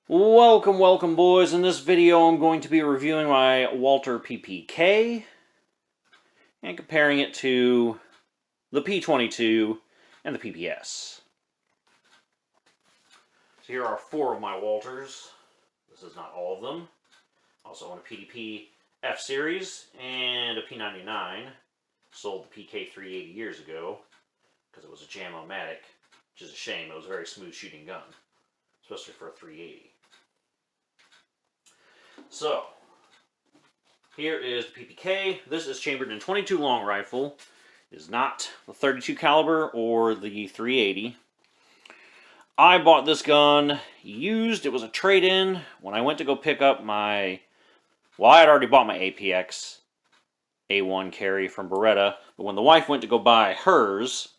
Welcome boys. In this video I'm going to be reviewing my Walther PPK and comparing it to the P22 and the PPS. So here are four of my Walthers. This is not all of them. Also own a PDP F Series and a P99. Sold the PK380 years ago because it was a Jam-O-Matic, which is a shame. It was a very smooth shooting gun, especially for a 380. So, here is the PPK. This is chambered in 22 long rifle. It is not the 32 caliber or the 380. I bought this gun used. It was a trade-in. When I went to go pick up my... Well, I had already bought my APX A1 carry from Beretta, but when the wife went to go buy hers,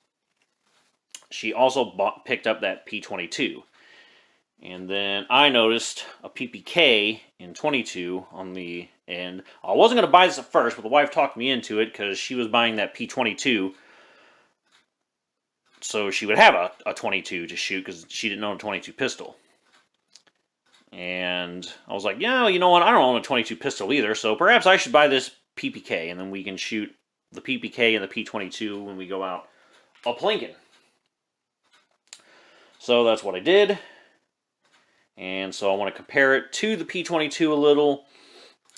she also picked up that P22. And then I noticed a PPK in 22 on the end. I wasn't going to buy this at first, but the wife talked me into it because she was buying that P22 so she would have a 22 to shoot because she didn't own a 22 pistol. And I was like, yeah, you know what? I don't own a 22 pistol either, so perhaps I should buy this PPK, and then we can shoot the PPK and the P22 when we go out up Lincoln. So that's what I did. And so I want to compare it to the P22 a little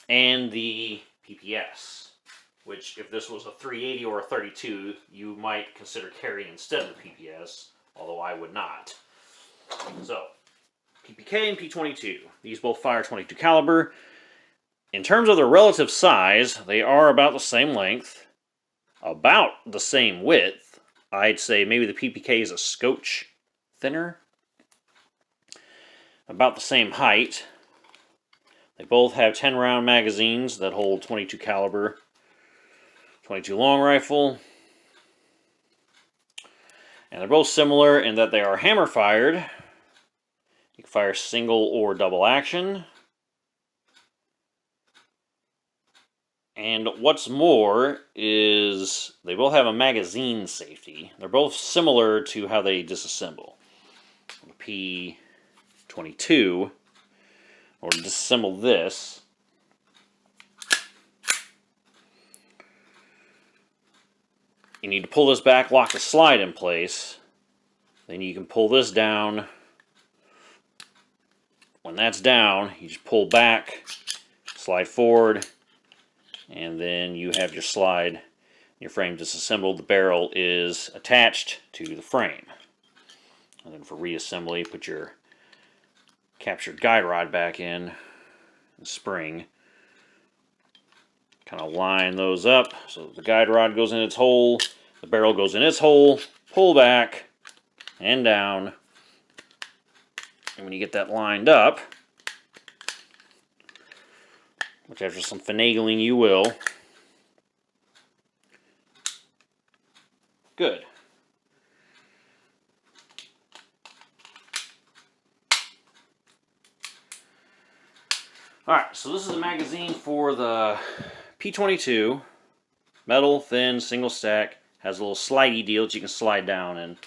and the PPS, which if this was a 380 or a 32, you might consider carrying instead of the PPS, although I would not. So, PPK and P22. These both fire 22 caliber. In terms of their relative size, they are about the same length, about the same width. I'd say maybe the PPK is a scotch thinner. About the same height. They both have 10-round magazines that hold 22 caliber, 22 long rifle. And they're both similar in that they are hammer fired. You can fire single or double action. And what's more is they both have a magazine safety. They're both similar to how they disassemble. The P22, or to disassemble this, you need to pull this back, lock the slide in place, then you can pull this down. When that's down, you just pull back, slide forward, and then you have your slide, your frame disassembled. The barrel is attached to the frame. And then for reassembly, put your captured guide rod back in the spring. Kind of line those up so the guide rod goes in its hole, the barrel goes in its hole, pull back and down. And when you get that lined up, which after some finagling you will, good. Alright, so this is a magazine for the P22. Metal, thin, single stack. Has a little slidey deal that you can slide down and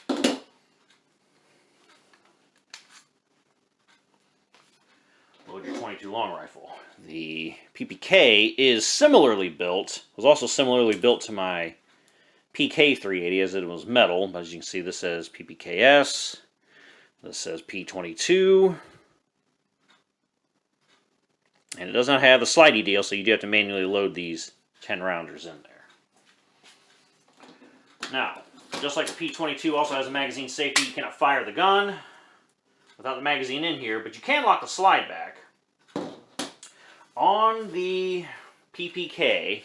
load your 22 long rifle. The PPK is similarly built. Was also similarly built to my PK380 as it was metal. But as you can see, this says PPKS. This says P22. And it does not have the slidey deal, so you do have to manually load these 10-rounders in there. Now, just like the P22 also has a magazine safety, you cannot fire the gun without the magazine in here, but you can lock the slide back. On the PPK,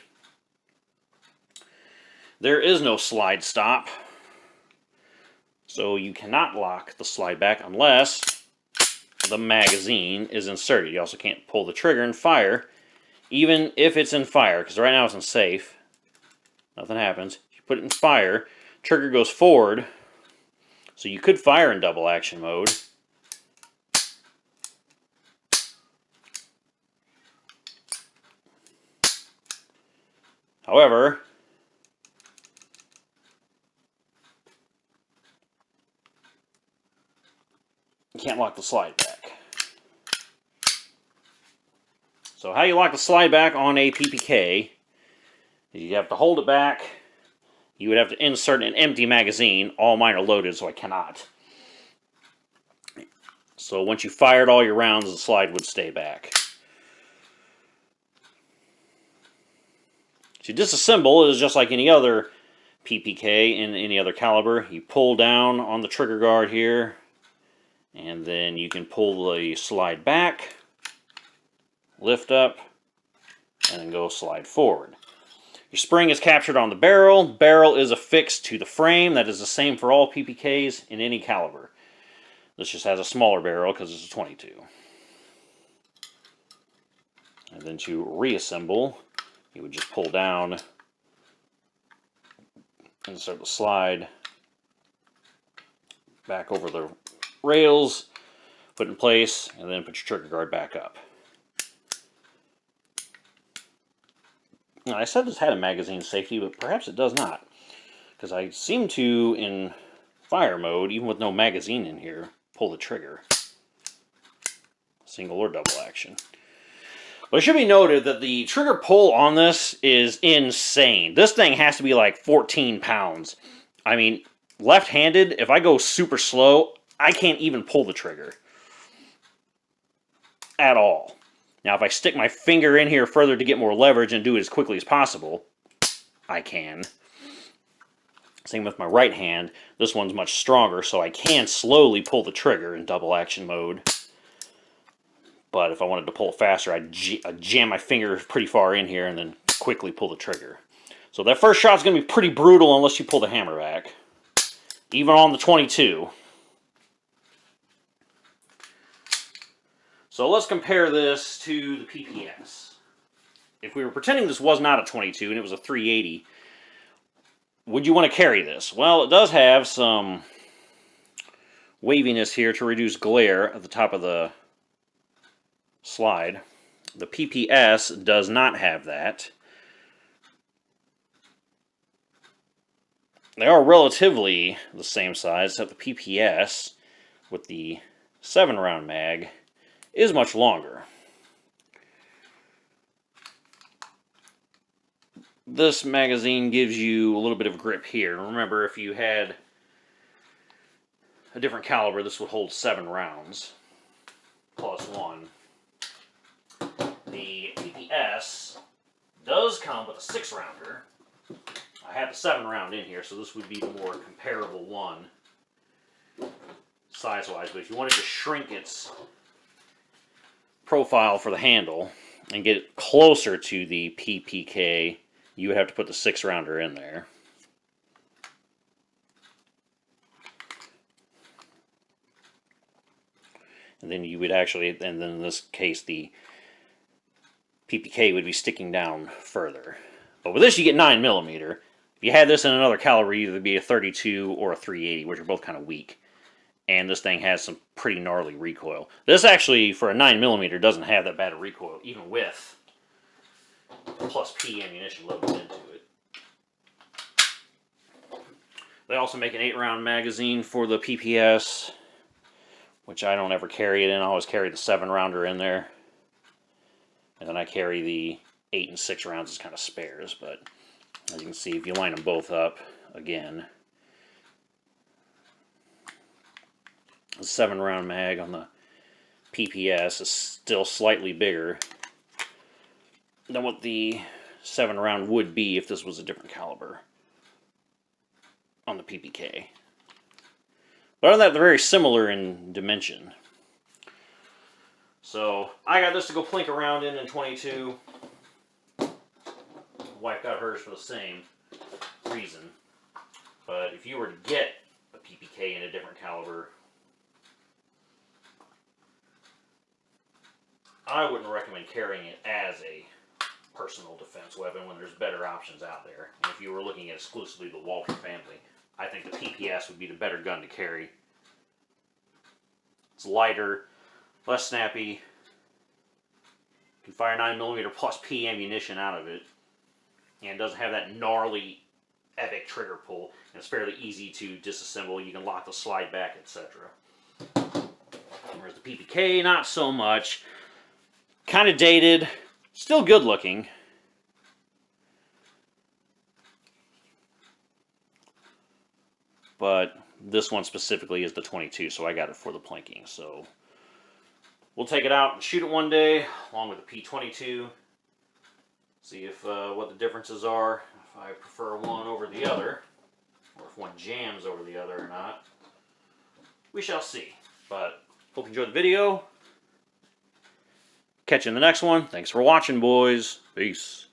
there is no slide stop, so you cannot lock the slide back unless the magazine is inserted. You also can't pull the trigger and fire, even if it's in fire, because right now it's in safe. Nothing happens. You put it in fire, trigger goes forward, so you could fire in double action mode. However, you can't lock the slide back. So how you lock the slide back on a PPK is you have to hold it back. You would have to insert an empty magazine. All mine are loaded, so I cannot. So once you fired all your rounds, the slide would stay back. To disassemble is just like any other PPK in any other caliber. You pull down on the trigger guard here, and then you can pull the slide back, lift up, and then go slide forward. Your spring is captured on the barrel. Barrel is affixed to the frame. That is the same for all PPKs in any caliber. This just has a smaller barrel because it's a 22. And then to reassemble, you would just pull down, insert the slide back over the rails, put in place, and then put your trigger guard back up. Now, I said this had a magazine safety, but perhaps it does not, because I seem to, in fire mode, even with no magazine in here, pull the trigger. Single or double action. But it should be noted that the trigger pull on this is insane. This thing has to be like 14 pounds. I mean, left-handed, if I go super slow, I can't even pull the trigger. At all. Now, if I stick my finger in here further to get more leverage and do it as quickly as possible, I can. Same with my right hand. This one's much stronger, so I can slowly pull the trigger in double action mode. But if I wanted to pull it faster, I'd jam my finger pretty far in here and then quickly pull the trigger. So that first shot's going to be pretty brutal unless you pull the hammer back. Even on the 22. So let's compare this to the PPS. If we were pretending this was not a 22 and it was a 380, would you want to carry this? Well, it does have some waviness here to reduce glare at the top of the slide. The PPS does not have that. They are relatively the same size, except the PPS with the 7-round mag is much longer. This magazine gives you a little bit of grip here. Remember, if you had a different caliber, this would hold 7 rounds plus 1. The PPS does come with a 6-rounder. I have the 7-round in here, so this would be the more comparable one size-wise. But if you wanted to shrink its profile for the handle and get it closer to the PPK, you would have to put the 6-rounder in there. And then you would actually, and then in this case, the PPK would be sticking down further. But with this, you get 9mm. If you had this in another caliber, either it'd be a 32 or a 380, which are both kind of weak. And this thing has some pretty gnarly recoil. This actually, for a 9mm, doesn't have that bad a recoil, even with plus P ammunition loaded into it. They also make an 8-round magazine for the PPS, which I don't ever carry it in. I always carry the 7-rounder in there. And then I carry the 8 and 6 rounds as kind of spares. But as you can see, if you line them both up, again, the 7-round mag on the PPS is still slightly bigger than what the 7-round would be if this was a different caliber on the PPK. But other than that, they're very similar in dimension. So I got this to go plink around in 22. Wife got hers for the same reason. But if you were to get a PPK in a different caliber, I wouldn't recommend carrying it as a personal defense weapon when there's better options out there. And if you were looking at exclusively the Walther family, I think the PPS would be the better gun to carry. It's lighter, less snappy. You can fire 9mm plus P ammunition out of it. And it doesn't have that gnarly, epic trigger pull. And it's fairly easy to disassemble. You can lock the slide back, etc. Whereas the PPK, not so much. Kind of dated. Still good looking. But this one specifically is the 22, so I got it for the plinking. So we'll take it out and shoot it one day, along with the P22. See if what the differences are, if I prefer one over the other, or if one jams over the other or not. We shall see. But hope you enjoyed the video. Catch you in the next one. Thanks for watching, boys. Peace.